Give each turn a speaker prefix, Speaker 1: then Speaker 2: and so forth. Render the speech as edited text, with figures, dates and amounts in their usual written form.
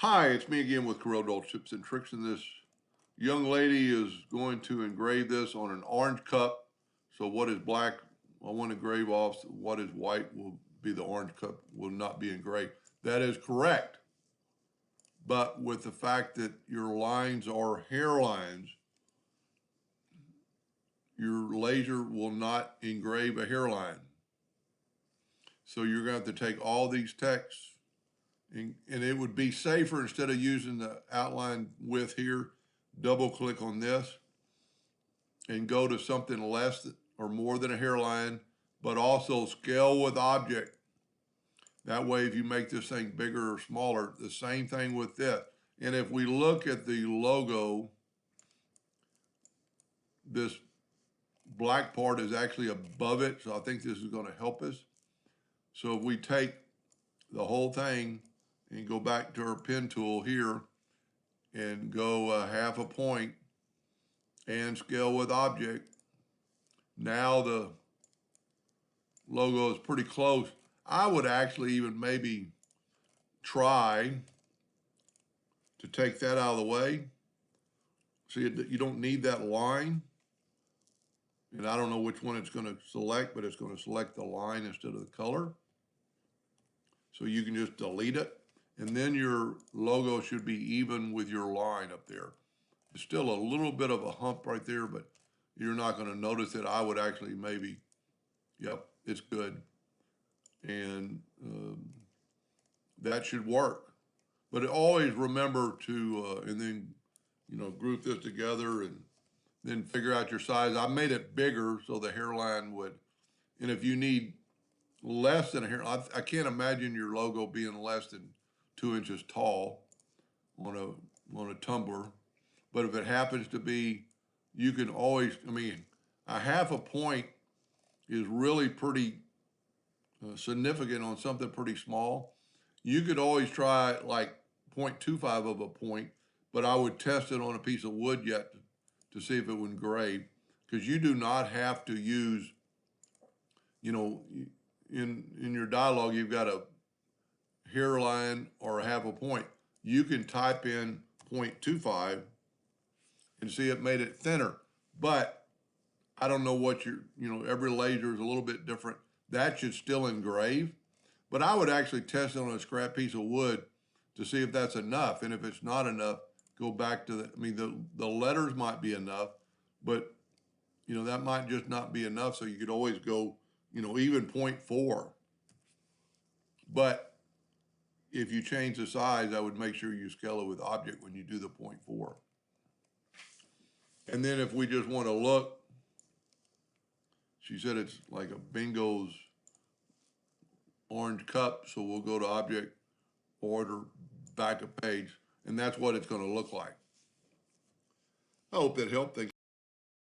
Speaker 1: Hi, it's me again with Corel Tips and Tricks, and this young lady is going to engrave this on an orange cup. So what is black, I want to engrave off. So what is white will be the orange cup, will not be engraved. That is correct. But with the fact that your lines are hairlines, your laser will not engrave a hairline. So you're going to have to take all these texts, and it would be safer instead of using the outline width here, double click on this and go to something less or more than a hairline, but also scale with object. That way, if you make this thing bigger or smaller, the same thing with this. And if we look at the logo, this black part is actually above it. So I think this is going to help us. So if we take the whole thing and go back to our pen tool here and go half a point and scale with object, now the logo is pretty close. I would actually even maybe try to take that out of the way. See, you don't need that line. And I don't know which one it's going to select, but it's going to select the line instead of the color. So you can just delete it. And then your logo should be even with your line up there. It's still a little bit of a hump right there, but you're not going to notice it. I would actually maybe, yep, it's good. And that should work. But always remember to, and then, group this together and then figure out your size. I made it bigger so the hairline would, and if you need less than a hair, I can't imagine your logo being less than 2 inches tall on a tumbler. But if it happens to be, you can always, a half a point is really pretty significant on something pretty small. You could always try like 0.25 of a point, but I would test it on a piece of wood yet to see if it would engrave, because you do not have to use, in your dialogue, you've got a hairline or a half a point. You can type in 0.25 and see it made it thinner, but I don't know what every laser is a little bit different. That should still engrave, but I would actually test it on a scrap piece of wood to see if that's enough. And if it's not enough, go back to the letters might be enough, but that might just not be enough. So you could always go, even 0.4. But if you change the size, I would make sure you scale it with object when you do the 0.4. And then if we just want to look, she said it's like a bingo's orange cup. So we'll go to object, order, back a page, and that's what it's going to look like. I hope that helped. Thank you.